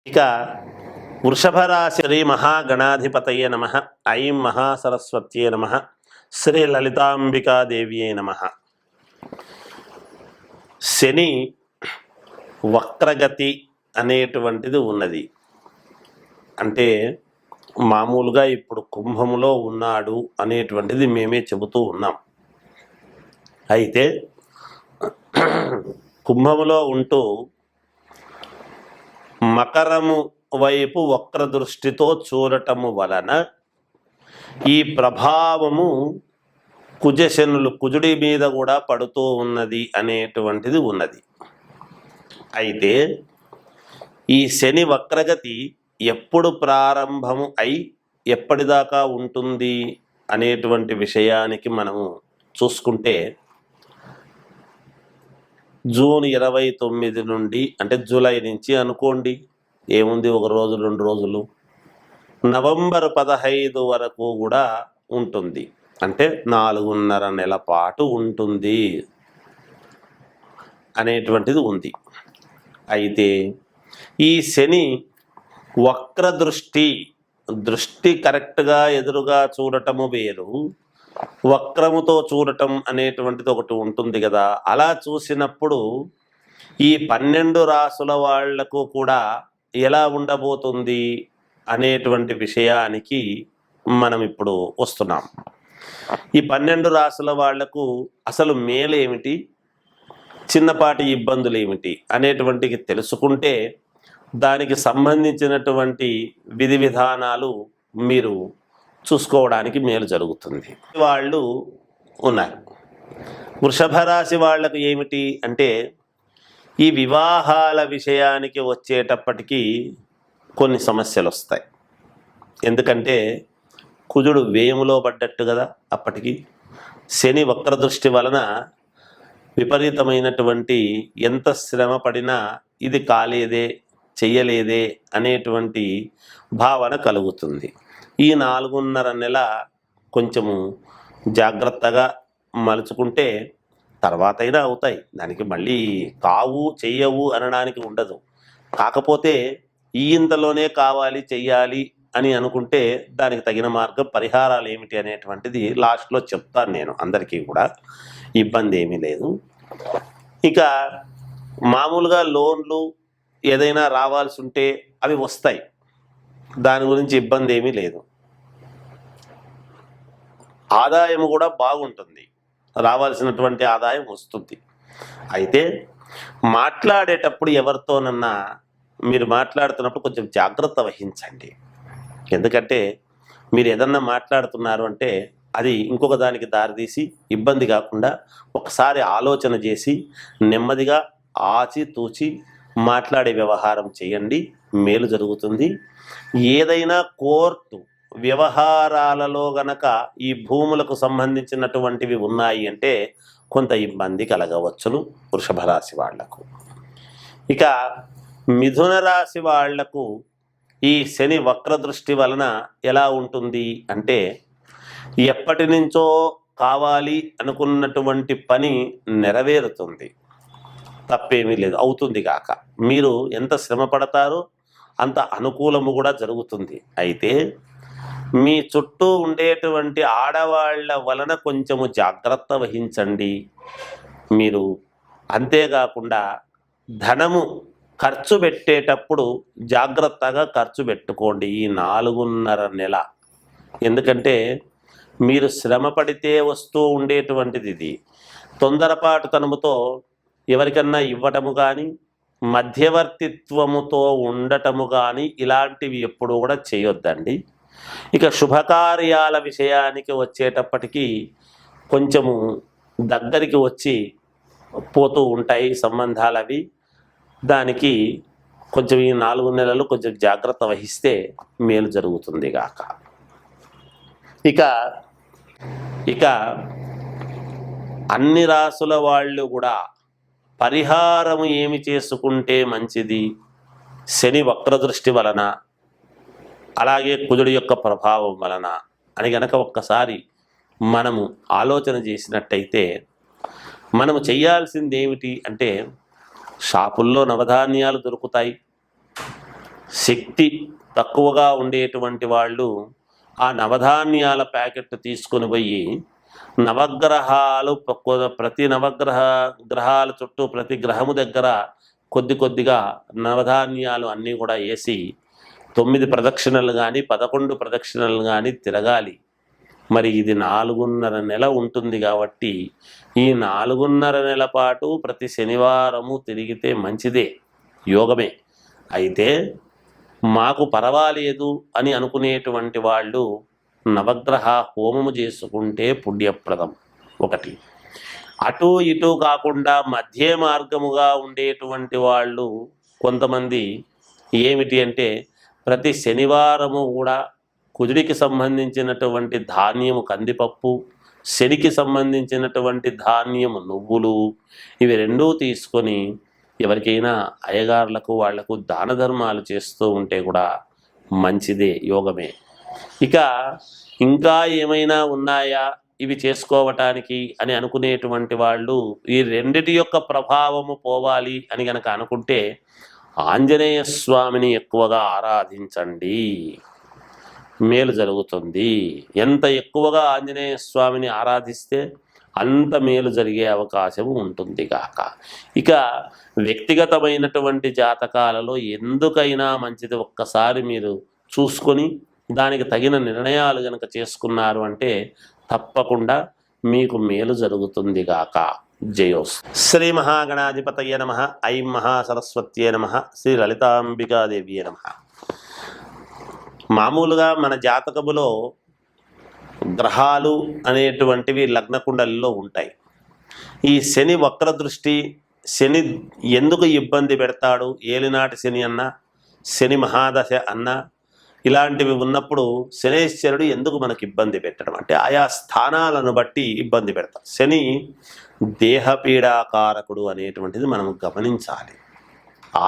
ఇక వృషభ రాశి శ్రీ మహాగణాధిపతయే నమః. ఐం మహాసరస్వత్యే నమః. శ్రీ లలితాంబికాదేవ్యే నమః. శని వక్రగతి అనేటువంటిది ఉన్నది. అంటే మామూలుగా ఇప్పుడు కుంభములో ఉన్నాడు అనేటువంటిది మేమే చెబుతూ ఉన్నాం. అయితే కుంభములో ఉంటూ మకరము వైపు వక్ర దృష్టితో చూడటము వలన ఈ ప్రభావము కుజుడి మీద కూడా పడుతూ ఉన్నది అనేటువంటిది ఉన్నది. అయితే ఈ శని వక్రగతి ఎప్పుడు ప్రారంభము అయి ఎప్పటిదాకా ఉంటుంది అనేటువంటి విషయానికి మనము చూసుకుంటే జూన్ 29 నుండి, అంటే జూలై నుంచి అనుకోండి, ఏముంది ఒక రోజు 2 రోజులు, నవంబర్ 15 వరకు కూడా ఉంటుంది. అంటే 4.5 నెలల పాటు ఉంటుంది అనేటువంటిది ఉంది. అయితే ఈ శని వక్ర దృష్టి కరెక్ట్గా ఎదురుగా చూడటము వేరు, వక్రముతో చూడటం అనేటువంటిది ఒకటి ఉంటుంది కదా. అలా చూసినప్పుడు ఈ 12 రాసుల వాళ్లకు కూడా ఎలా ఉండబోతుంది అనేటువంటి విషయానికి మనం ఇప్పుడు వస్తున్నాం. ఈ 12 రాసుల వాళ్లకు అసలు మేలు ఏమిటి, చిన్నపాటి ఇబ్బందులు ఏమిటి అనేటువంటిది తెలుసుకుంటే దానికి సంబంధించినటువంటి విధి విధానాలు మీరు చూసుకోవడానికి మేలు జరుగుతుంది. వాళ్ళు ఉన్నారు. వృషభ రాశి వాళ్లకు ఏమిటి అంటే, ఈ వివాహాల విషయానికి వచ్చేటప్పటికీ కొన్ని సమస్యలు వస్తాయి. ఎందుకంటే కుజుడు వ్యయములో పడ్డట్టు కదా. అప్పటికి శని వక్రదృష్టి వలన విపరీతమైనటువంటి ఎంత శ్రమ పడినా ఇది కాలేదే, చెయ్యలేదే అనేటువంటి భావన కలుగుతుంది. ఈ 4.5 నెల కొంచెము జాగ్రత్తగా మలుచుకుంటే తర్వాత అయినా అవుతాయి. దానికి మళ్ళీ కావు చెయ్యవు అనడానికి ఉండదు. కాకపోతే ఈ ఇంతలోనే కావాలి చెయ్యాలి అని అనుకుంటే దానికి తగిన మార్గం పరిహారాలు ఏమిటి అనేటువంటిది లాస్ట్లో చెప్తాను నేను. అందరికీ కూడా ఇబ్బంది ఏమీ లేదు. ఇక మామూలుగా లోన్లు ఏదైనా రావాల్సి ఉంటే అవి వస్తాయి, దాని గురించి ఇబ్బంది ఏమీ లేదు. ఆదాయం కూడా బాగుంటుంది, రావాల్సినటువంటి ఆదాయం వస్తుంది. అయితే మాట్లాడేటప్పుడు ఎవరితోనన్నా మీరు మాట్లాడుతున్నప్పుడు కొంచెం జాగ్రత్త వహించండి. ఎందుకంటే మీరు ఏదన్నా మాట్లాడుతున్నారు అంటే అది ఇంకొక దానికి దారితీసి ఇబ్బంది కాకుండా ఒకసారి ఆలోచన చేసి నెమ్మదిగా ఆచితూచి మాట్లాడే వ్యవహారం చేయండి, మేలు జరుగుతుంది. ఏదైనా కోర్టు వ్యవహారాలలో గనక ఈ భూములకు సంబంధించినటువంటివి ఉన్నాయి అంటే కొంత ఇబ్బంది కలగవచ్చును వృషభ రాశి వాళ్లకు. ఇక మిథున రాశి వాళ్లకు ఈ శని వక్రదృష్టి వలన ఎలా ఉంటుంది అంటే, ఎప్పటి నుంచో కావాలి అనుకున్నటువంటి పని నెరవేరుతుంది, తప్పేమీ లేదు, అవుతుంది కాక. మీరు ఎంత శ్రమ పడతారో అంత అనుకూలము కూడా జరుగుతుంది. అయితే మీ చుట్టూ ఉండేటువంటి ఆడవాళ్ల వలన కొంచెము జాగ్రత్త వహించండి మీరు. అంతేకాకుండా ధనము ఖర్చు పెట్టేటప్పుడు జాగ్రత్తగా ఖర్చు పెట్టుకోండి ఈ 4.5 నెల. ఎందుకంటే మీరు శ్రమ పడితే వస్తూ ఉండేటువంటిది ఇది. తొందరపాటుతనముతో ఎవరికన్నా ఇవ్వటము కానీ, మధ్యవర్తిత్వముతో ఉండటము కానీ ఇలాంటివి ఎప్పుడు కూడా చేయొద్దండి. ఇక శుభకార్యాల విషయానికి వచ్చేటప్పటికీ కొంచెము దగ్గరికి వచ్చి పోతూ ఉంటాయి సంబంధాలు అవి. దానికి కొంచెం ఈ 4 నెలలు కొంచెం జాగ్రత్త వహిస్తే మేలు జరుగుతుంది గాక. ఇక అన్ని రాసుల వాళ్ళు కూడా పరిహారం ఏమి చేసుకుంటే మంచిది శని వక్రదృష్టి వలన, అలాగే కుజుడి యొక్క ప్రభావం వలన అని గనక ఒక్కసారి మనము ఆలోచన చేసినట్టయితే మనము చేయాల్సింది ఏమిటి అంటే, షాపుల్లో నవధాన్యాలు దొరుకుతాయి, శక్తి తక్కువగా ఉండేటువంటి వాళ్ళు ఆ నవధాన్యాల ప్యాకెట్ తీసుకొని పోయి నవగ్రహాలు ప్రతి గ్రహాల చుట్టూ ప్రతి గ్రహము దగ్గర కొద్దిగా నవధాన్యాలు అన్నీ కూడా వేసి 9 ప్రదక్షిణలు కానీ 11 ప్రదక్షిణలు కానీ తిరగాలి. మరి ఇది 4.5 నెల ఉంటుంది కాబట్టి ఈ 4.5 నెల పాటు ప్రతి శనివారము తిరిగితే మంచిదే, యోగమే. అయితే మాకు పర్వాలేదు అని అనుకునేటువంటి వాళ్ళు నవగ్రహ హోమము చేసుకుంటే పుణ్యప్రదం ఒకటి. అటు ఇటు కాకుండా మధ్య మార్గముగా ఉండేటువంటి వాళ్ళు కొంతమంది ఏమిటి అంటే ప్రతి శనివారము కూడా కుజుడికి సంబంధించినటువంటి ధాన్యము కందిపప్పు, శనికి సంబంధించినటువంటి ధాన్యము నువ్వులు, ఇవి రెండూ తీసుకొని ఎవరికైనా అయ్యగారులకు వాళ్లకు దాన ధర్మాలు చేస్తూ ఉంటే కూడా మంచిదే, యోగమే. ఇక ఇంకా ఏమైనా ఉన్నాయా ఇవి చేసుకోవటానికి అని అనుకునేటువంటి వాళ్ళు ఈ రెండిటి యొక్క ప్రభావము పోవాలి అని గనక అనుకుంటే ఆంజనేయ స్వామిని ఎక్కువగా ఆరాధించండి, మేలు జరుగుతుంది. ఎంత ఎక్కువగా ఆంజనేయ స్వామిని ఆరాధిస్తే అంత మేలు జరిగే అవకాశం ఉంటుంది కాక. ఇక వ్యక్తిగతమైనటువంటి జాతకాలలో ఎందుకైనా మంచిది ఒక్కసారి మీరు చూసుకొని దానికి తగిన నిర్ణయాలు కనుక చేసుకున్నారు అంటే తప్పకుండా మీకు మేలు జరుగుతుంది గాక. జయోస్. శ్రీ మహాగణాధిపతయ నమః. ఐం మహాసరస్వత్యే నమః. శ్రీ లలితాంబికాదేవియే నమః. మామూలుగా మన జాతకములో గ్రహాలు అనేటువంటివి లగ్నకుండలిలో ఉంటాయి. ఈ శని వక్ర దృష్టి, శని ఎందుకు ఇబ్బంది పెడతాడు, ఏలినాటి శని అన్నా శని మహాదశ అన్నా ఇలాంటివి ఉన్నప్పుడు శనేశ్వరుడు ఎందుకు మనకి ఇబ్బంది పెట్టడం అంటే ఆయా స్థానాలను బట్టి ఇబ్బంది పెడతాడు. శని దేహపీడాకారకుడు అనేటువంటిది మనం గమనించాలి,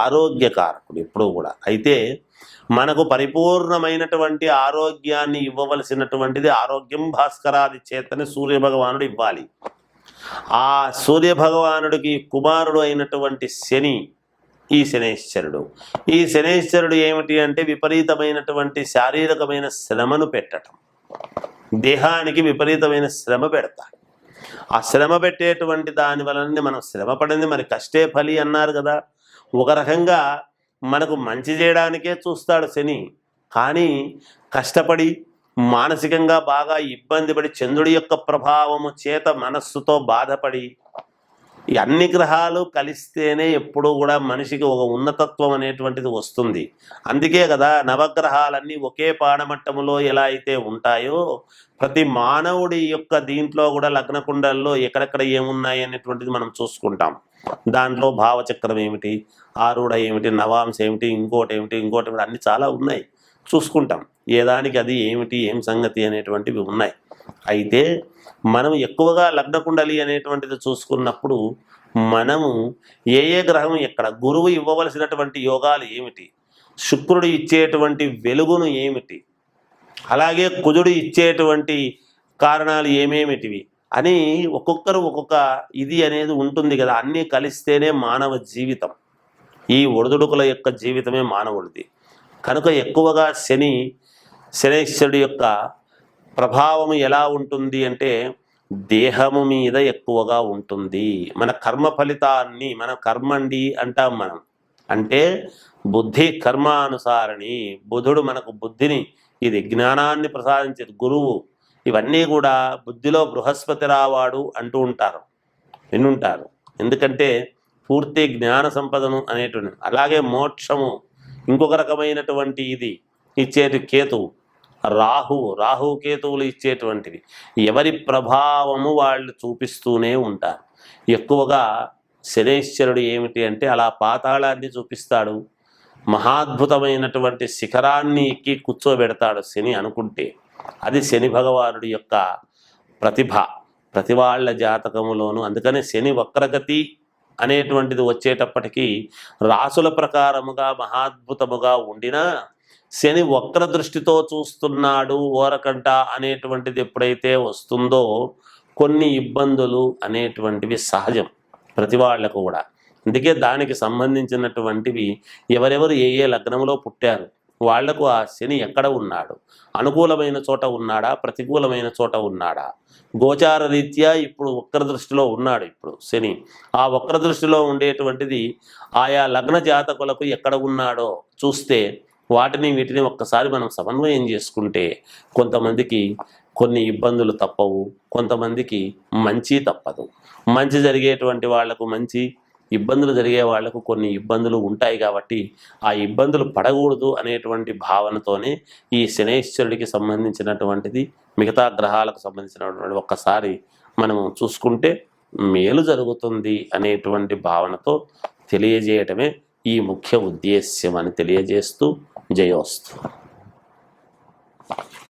ఆరోగ్యకారకుడు ఎప్పుడూ కూడా. అయితే మనకు పరిపూర్ణమైనటువంటి ఆరోగ్యాన్ని ఇవ్వవలసినటువంటిది ఆరోగ్యం భాస్కరాది చేతని సూర్యభగవానుడు ఇవ్వాలి. ఆ సూర్యభగవానుడికి కుమారుడు అయినటువంటి శని ఈ శనేశ్వరుడు. ఈ శనేశ్వరుడు ఏమిటి అంటే విపరీతమైనటువంటి శారీరకమైన శ్రమను పెట్టడం, దేహానికి విపరీతమైన శ్రమ పెడతాడు. ఆ శ్రమ పెట్టేటువంటి దాని వలన మనం శ్రమ పడింది మరి కష్టే ఫలి అన్నారు కదా. ఒక రకంగా మనకు మంచి చేయడానికే చూస్తాడు శని, కానీ కష్టపడి మానసికంగా బాగా ఇబ్బంది పడి చంద్రుడి యొక్క ప్రభావము చేత మనస్సుతో బాధపడి ఈ అన్ని గ్రహాలు కలిస్తేనే ఎప్పుడూ కూడా మనిషికి ఒక ఉన్నతత్వం అనేటువంటిది వస్తుంది. అందుకే కదా నవగ్రహాలన్నీ ఒకే పాడమట్టములో ఎలా అయితే ఉంటాయో ప్రతి మానవుడి యొక్క దీంట్లో కూడా లగ్నకుండల్లో ఎక్కడెక్కడ ఏమున్నాయి అనేటువంటిది మనం చూసుకుంటాం. దాంట్లో భావచక్రం ఏమిటి, ఆరుడ ఏమిటి, నవాంశ ఏమిటి, ఇంకోటి ఏమిటి అన్నీ చాలా ఉన్నాయి, చూసుకుంటాం. ఏదానికి అది ఏమిటి, ఏం సంగతి అనేటువంటివి ఉన్నాయి. అయితే మనం ఎక్కువగా లగ్నకుండలి అనేటువంటిది చూసుకున్నప్పుడు మనము ఏ గ్రహం ఎక్కడ, గురువు ఇవ్వవలసినటువంటి యోగాలు ఏమిటి, శుక్రుడు ఇచ్చేటువంటి వెలుగును ఏమిటి, అలాగే కుజుడు ఇచ్చేటువంటి కారణాలు ఏమేమిటివి అని ఒక్కొక్కరు ఒక్కొక్క ఇది అనేది ఉంటుంది కదా. అన్నీ కలిస్తేనే మానవ జీవితం, ఈ ఒడిదుడుకుల యొక్క జీవితమే మానవుడిది. కనుక ఎక్కువగా శనేశ్వరుడి యొక్క ప్రభావం ఎలా ఉంటుంది అంటే దేహము మీద ఎక్కువగా ఉంటుంది. మన కర్మ ఫలితాన్ని మన కర్మండి అంటాం మనం, అంటే బుద్ధి కర్మానుసారిణి. బుధుడు మనకు బుద్ధిని, ఇది జ్ఞానాన్ని ప్రసాదించేది గురువు. ఇవన్నీ కూడా బుద్ధిలో బృహస్పతి రావాడు అంటూ ఉంటారు, వినుంటారు. ఎందుకంటే పూర్తి జ్ఞాన సంపదను అనేటువంటి. అలాగే మోక్షము ఇంకొక రకమైనటువంటి ఇది ఇచ్చేటి కేతువు, రాహు కేతువులు ఇచ్చేటువంటివి. ఎవరి ప్రభావము వాళ్ళు చూపిస్తూనే ఉంటారు. ఎక్కువగా శనేశ్వరుడు ఏమిటి అంటే అలా పాతాళాన్ని చూపిస్తాడు, మహాద్భుతమైనటువంటి శిఖరాన్ని ఎక్కి కూర్చోబెడతాడు శని అనుకుంటే. అది శని భగవానుడి యొక్క ప్రతిభ ప్రతి వాళ్ళ జాతకములోను. అందుకనే శని వక్రగతి అనేటువంటిది వచ్చేటప్పటికీ రాసుల ప్రకారముగా మహాద్భుతముగా ఉండినా శని వక్ర దృష్టితో చూస్తున్నాడు ఓరకంట అనేటువంటిది ఎప్పుడైతే వస్తుందో కొన్ని ఇబ్బందులు అనేటువంటివి సహజం ప్రతి వాళ్లకు కూడా. అందుకే దానికి సంబంధించినటువంటివి ఎవరెవరు ఏ ఏ లగ్నంలో పుట్టారు వాళ్లకు ఆ శని ఎక్కడ ఉన్నాడు, అనుకూలమైన చోట ఉన్నాడా, ప్రతికూలమైన చోట ఉన్నాడా, గోచార రీత్యా ఇప్పుడు వక్ర దృష్టిలో ఉన్నాడు ఇప్పుడు శని, ఆ వక్ర దృష్టిలో ఉండేటువంటిది ఆయా లగ్న జాతకులకు ఎక్కడ ఉన్నాడో చూస్తే వీటిని ఒక్కసారి మనం సమన్వయం చేసుకుంటే కొంతమందికి కొన్ని ఇబ్బందులు తప్పవు, కొంతమందికి మంచి తప్పదు. మంచి జరిగేటువంటి వాళ్లకు మంచి, ఇబ్బందులు జరిగే వాళ్లకు కొన్ని ఇబ్బందులు ఉంటాయి. కాబట్టి ఆ ఇబ్బందులు పడకూడదు అనేటువంటి భావనతోనే ఈ శనైశ్వరుడికి సంబంధించినటువంటిది మిగతా గ్రహాలకు సంబంధించినటువంటి ఒక్కసారి మనం చూసుకుంటే మేలు జరుగుతుంది అనేటువంటి భావనతో తెలియజేయటమే ఈ ముఖ్య ఉద్దేశ్యం అని తెలియజేస్తూ జయోస్తు.